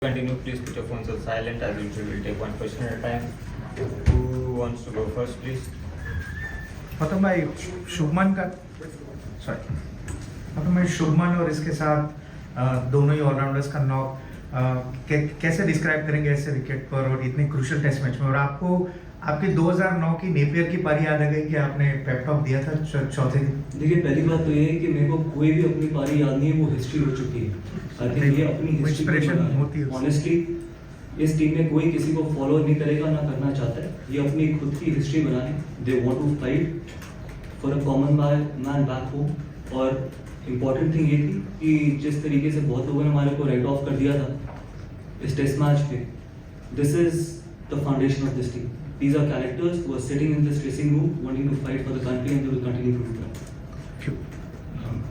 Continue, please put your phones on silent. As usual, we'll take one question at a time. Who wants to go first, please? Gautam भाई शुभमन का sorry Gautam भाई शुभमन और इसके साथ दोनों ही allrounders का नॉक कैसे डिस्क्राइब करेंगे ऐसे विकेट पर और इतने क्रूशियल टेस्ट मैच में। और आपको आपकी 2009 की नेपियर की पारी याद आ गई कि आपने पेप टॉक दिया था चौथे दिन। देखिए, पहली बात तो ये है कि मेरे को कोई भी अपनी पारी याद नहीं है, वो हिस्ट्री हो चुकी है। आई थिंक ये अपनी इंस्पिरेशन होती है। ऑनेस्टली इस टीम में कोई किसी को फॉलो नहीं करेगा, ना करना चाहता है। ये अपनी खुद की हिस्ट्री बनाने, they want to fight for a common man back home. और इम्पॉर्टेंट थिंग ये थी कि जिस तरीके से बहुत लोगों ने हमारे को राइट ऑफ कर दिया था इस टेस्ट मैच पे, this is the foundation of this team. These are characters who are sitting in this dressing room wanting to fight for the country, and they will continue to do that.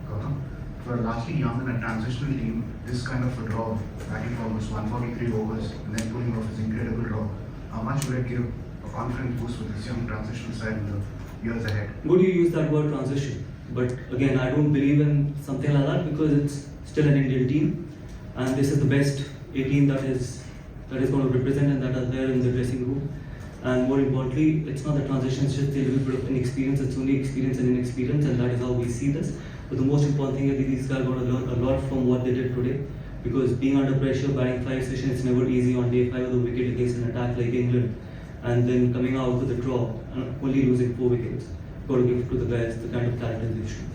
Gautam, for lastly young and a transitional team, this kind of a draw, batting for almost 143 overs and then pulling off this incredible draw, how much will it give a confidence boost for this young transitional side in the years ahead? Good you use that word transition, but again I don't believe in something like that because it's still an Indian team, and this is the best 18 that is going to represent and that are there in the dressing room. And more importantly, it's not the transition, it's just a little bit of inexperience. It's only experience and inexperience, and that is how we see this. But the most important thing is that these guys are going to learn a lot from what they did today. Because being under pressure, batting 5 sessions, it's never easy on day 5 with a wicket against an attack like England. And then coming out with a draw and only losing 4 wickets. Got to give to the guys the kind of character they show.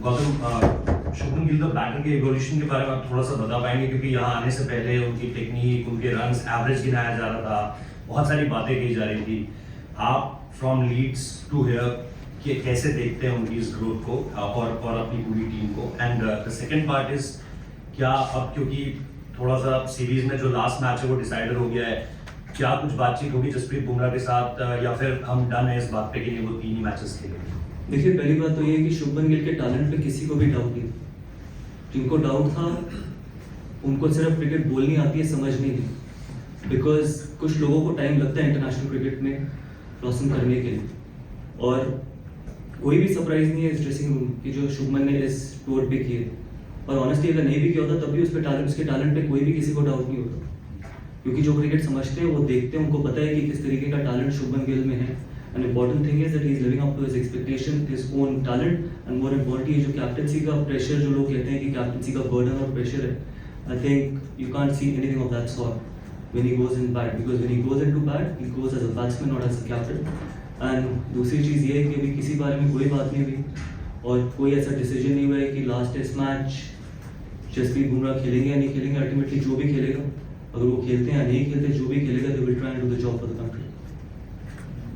Gautam, Shubman Gill the batter के evolution के बारे में आप थोड़ा सा बता पाएंगे, क्योंकि यहाँ आने से पहले उनकी टेक्निक, उनके रन्स एवरेज गिनाया जा रहा था, बहुत सारी बातें की जा रही थी। आप फ्रॉम लीड्स टू हियर कि कैसे देखते हैं उनकी इस ग्रोथ को और अपनी पूरी टीम को। And the second part is, क्या अब क्योंकि थोड़ा सा सीरीज में जो लास्ट मैच है वो डिसाइडर हो गया है, क्या कुछ बातचीत होगी जसप्रीत बुमराह के साथ, या फिर हम डन है इस बात पे कि वो 3 ही मैचेस खेलेंगे? देखिए, पहली बात तो ये है कि शुभमन गिल के टैलेंट पे किसी को भी डाउट नहीं। जिनको डाउट था उनको सिर्फ क्रिकेट बोलनी आती है, समझ नहीं थी। बिकॉज कुछ लोगों को टाइम लगता है इंटरनेशनल क्रिकेट में ब्लॉसम करने के लिए, और कोई भी सरप्राइज नहीं है इस ड्रेसिंग रूम की जो शुभमन ने इस टूर पे किए। और ऑनेस्टली अगर नहीं भी किया होता तब भी उसके टैलेंट पे कोई भी किसी को डाउट नहीं होता, क्योंकि जो क्रिकेट समझते हैं वो देखते हैं, उनको पता है कि किस तरीके का टैलेंट शुभमन गिल में है। And important thing is that he is living up to his expectation, his own talent. And more importantly जो कैप्टनसी का प्रेशर, जो लोग कहते हैं कि कैप्टनसी का बर्डन और प्रेशर है, I think you can't see anything of that sort when he goes in bat, because when he goes into bat he goes as a batsman, not as a captain. And दूसरी चीज़ ये है कि अभी किसी बारे में कोई बात नहीं हुई और कोई ऐसा डिसीजन नहीं हुआ है कि last test match Jasprit Bumrah खेलेंगे या नहीं खेलेंगे। अल्टीमेटली जो भी खेलेगा, अगर वो खेलते हैं या नहीं खेलते, जो भी खेलेगा they will try and do the job for the country.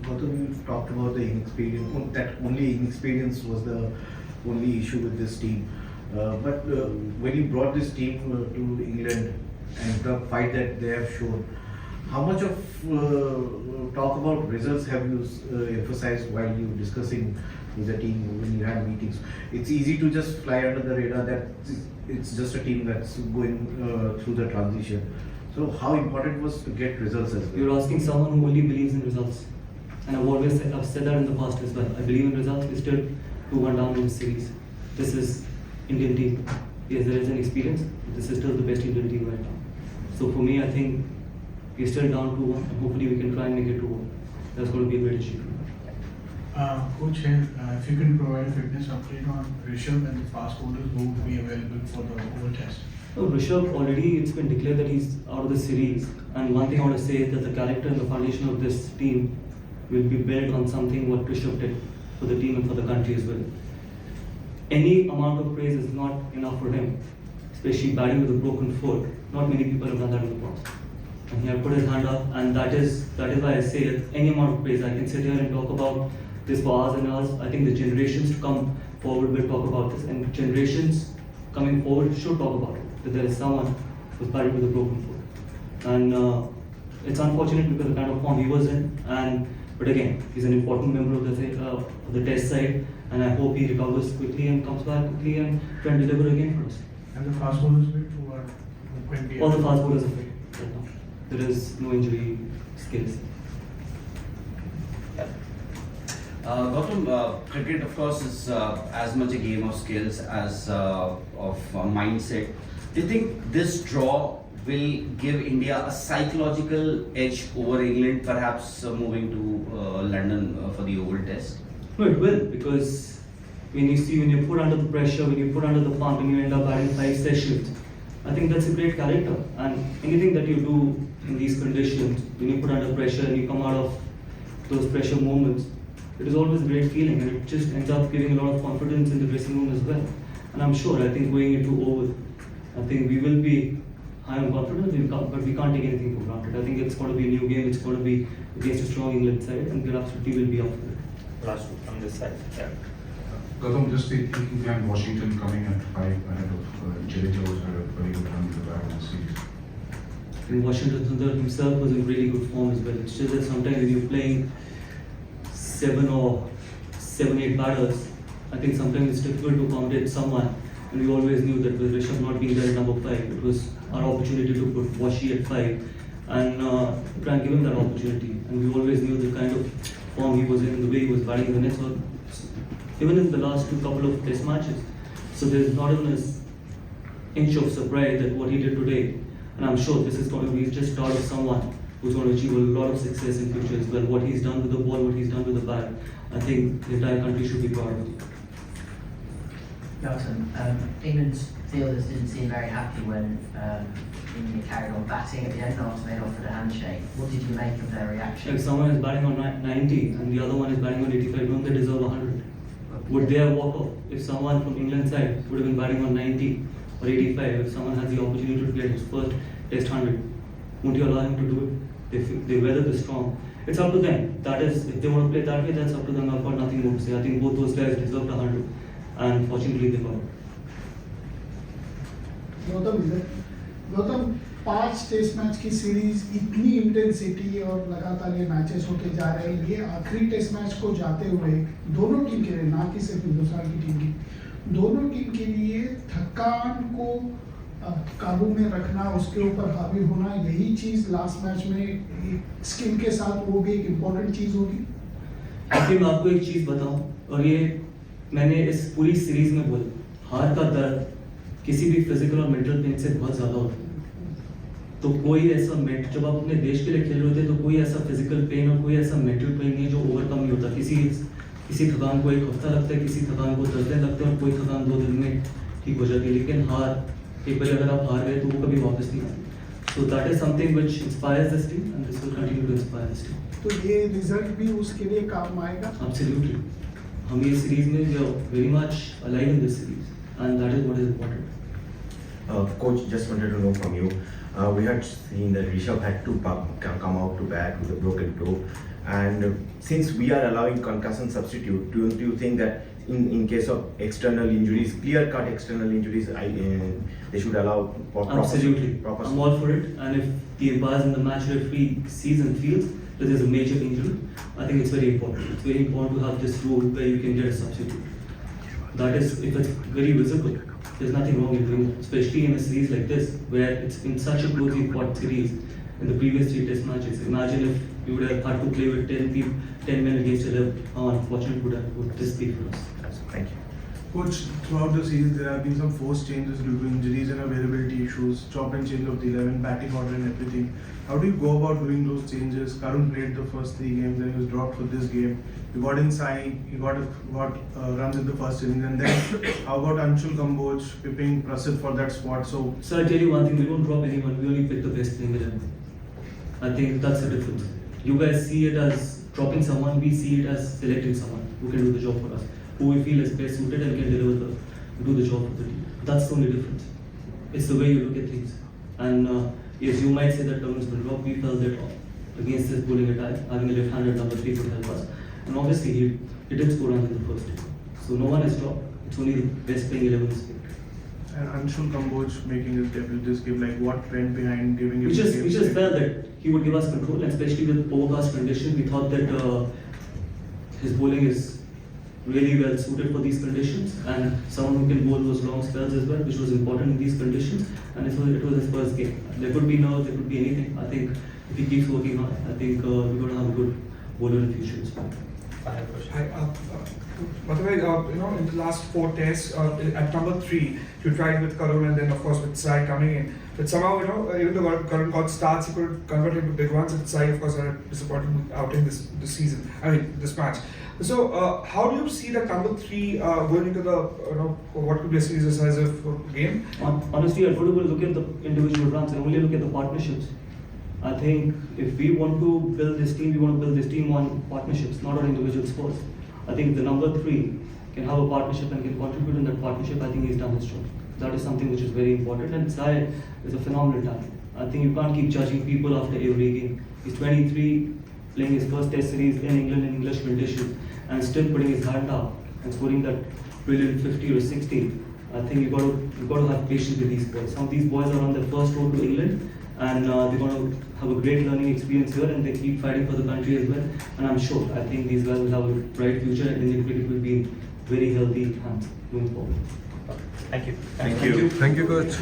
Gautam, you talked about the inexperience, that only inexperience was the only issue with this team. But when you brought this team to England and the fight that they have shown, how much of talk about results have you emphasized while you discussing with the team when you had meetings? It's easy to just fly under the radar that it's just a team that's going through the transition. So how important was to get results as well? You're asking someone who only believes in results, and I've said that in the past as well. I believe in results. We still 2-1 down in the series. This is Indian team. Yes, there is an experience. This is still the best Indian team right now. So for me, I think we're still down 2-1, and hopefully we can try and make it 2-1. That's going to be a great achievement. Coach, if you can provide a fitness update on Rishabh and the fast bowlers who will be available for the Oval Test. So Rishabh, already it's been declared that he's out of the series, and one thing I want to say is that the character and the foundation of this team will be built on something what Rishabh did for the team and for the country as well. Any amount of praise is not enough for him, especially batting with a broken foot. Not many people have done that in the past. And he had put his hand up, and that is why I say that any amount of praise, I can sit here and talk about this for hours and hours. I think the generations to come forward will talk about this, and generations coming forward should talk about it, that there is someone who's batting with a broken foot. And it's unfortunate because the kind of form he was in, but again, he's an important member of the test side, and I hope he recovers quickly and comes back quickly and can deliver again for us. And the fast bowlers who can be All the fast bowlers are fit right now. There is no injury skills. Gautam, cricket of course is as much a game of skills as of mindset. Do you think this draw will give India a psychological edge over England, perhaps moving to London for the Oval Test? No, it will, because when you put under the pressure, when you put under the pump, and you end up having 5 sessions, I think that's a great character. And anything that you do in these conditions, when you put under pressure and you come out of those pressure moments, it is always a great feeling, and it just ends up giving a lot of confidence in the dressing room as well. And I'm sure, I think going into Oval, I think we will be high on confidence, but we can't take anything for granted. I think it's going to be a new game, it's going to be against a strong England side, and we absolutely will be up for it. Last two from this side. Yeah. Gautam, just thinking behind Washington coming at 5 ahead of Jadeja was a very good run to the back of the series. And Washington Sundar himself was in really good form as well. It's just that sometimes when you're playing 7-8 batters, I think sometimes it's difficult to accommodate someone. And we always knew that with Rishabh not being there at number 5, it was our opportunity to put Washi at 5 and try and give him that opportunity. And we always knew the kind of form he was in, the way he was batting in the nets, or even in the last couple of test matches. So there's not even an inch of surprise that what he did today. And I'm sure this is going to be just start of someone who's going to achieve a lot of success in future as well. What he's done with the ball, what he's done with the bat, I think the entire country should be proud of him. Gautam, England's fielders didn't seem very happy when India carried on batting at the end after they'd offered a handshake. What did you make of their reaction? If someone is batting on 90 and the other one is batting on 85, don't they deserve 100? Would they have walked off? If someone from England side would have been batting on 90 or 85, if someone has the opportunity to get his first test 100, won't you allow him to do it? They weather the storm. It's up to them. That is, if they want to play that way, that's up to them. I've got nothing more to say. I think both those guys deserved 100, and fortunately they got it. Gautam 5 test match की series इतनी intensity और लगातार ये matches होते जा रहे हैं, ये आखिरी टेस्ट मैच को जाते हुए दोनों टीम के लिए, ना कि सिर्फ हिंदुस्तान की टीम की, दोनों टीम के लिए थकान को काबू में रखना, उसके ऊपर हावी होना, यही चीज लास्ट मैच में स्किल के साथ वो भी एक इम्पोर्टेंट चीज होगी। मैं आपको एक चीज बताऊं, और ये मैंने इस पूरी सीरीज में बोला, हार का दर्द किसी भी फिजिकल और मेंटल पेन से बहुत ज्यादा होता है। तो कोई ऐसा जब आप अपने देश के लिए खेल रहे होते हैं तो कोई ऐसा फिजिकल पेन और कोई ऐसा मेंटल पेन नहीं है जो ओवरकम नहीं होता। किसी थकान को 1 हफ्ता लगता है, किसी थकान को 10 दिन लगते हैं, और कोई थकान 2 दिन में ठीक हो जाती है। लेकिन हार एक बार अगर आप हार गए तो वो कभी वापस नहीं आती। So that is something which inspires this team and this will continue to inspire this team. तो ये रिजल्ट भी उसके लिए काम आएगा। एब्सोल्युटली, हम ये सीरीज में we are very much alive in this series and that is what is important. Coach, just wanted to know from you. We had seen that Rishabh had to come out to bat with a broken toe, and since we are allowing concussion substitute, do you think that in case of external injuries, clear-cut external injuries, they should allow Absolutely, proper I'm all for it. And if the umpires in the match referee sees and feels that there's a major injury, I think it's very important. It's very important to have this rule where you can get a substitute. That is, if it's very visible, there's nothing wrong in doing it, especially in a series like this, where it's been such a closely fought series in the previous 3 test matches. Imagine if we would have had to play with 10 men against 11. How unfortunate would this be for us? Thank you. Coach, throughout the series there have been some forced changes due to injuries and availability issues, chop and change of the 11, batting order and everything. How do you go about doing those changes? Karun played the first 3 games, then he was dropped for this game. You got inside, you got runs in the first innings, and then how about Anshul Kamboj pipping Prasid for that spot? So I'll tell you one thing, we don't drop anyone, we only pick the best playing 11. I think that's the difference. You guys see it as dropping someone, we see it as selecting someone who can do the job for us, who we feel is best suited and can do the job for the team. That's the only difference. It's the way you look at things. And yes, you might say that Karun's been dropped. We felt that against this bowling attack, having a left-handed number 3 could help us. And obviously he did score runs in the first game. So no one is dropped. It's only the best playing 11 is picked. and Anshul Kamboj making his debut this game, like what went behind giving him We the just game? felt that he would give us control, and especially with overcast conditions, we thought that his bowling is really well suited for these conditions, and someone who can bowl those long spells as well, which was important in these conditions. And it was his first game. There could be nerves, there could be anything. I think if he keeps working hard, I think we're going to have a good bowler in the future as well. By the way, in the last 4 tests, at number 3, you tried with Karun and then of course with Sai coming in. that somehow, you know, even though current coach starts, he could convert into big ones. And Sai, of course, had a disappointing outing this season. I mean, this match. So, how do you see that number 3 going into the, you know, what could be a series the size of game? Honestly, I don't look at the individual runs. I only look at the partnerships. I think if we want to build this team, we want to build this team on partnerships, not on individual scores. I think the number 3 can have a partnership and can contribute in that partnership. I think he's done his job. That is something which is very important. And Sai is a phenomenal talent. I think you can't keep judging people after every game. He's 23, playing his first Test series in England in English conditions, and still putting his hand up and scoring that brilliant 50 or 60. I think you got to have patience with these boys. Some of these boys are on their first road to England, and they're going to have a great learning experience here, and they keep fighting for the country as well. And I'm sure, I think these guys will have a bright future, and Indian cricket will be in very healthy hands going forward. Thank you. Thank you. Thank you, coach.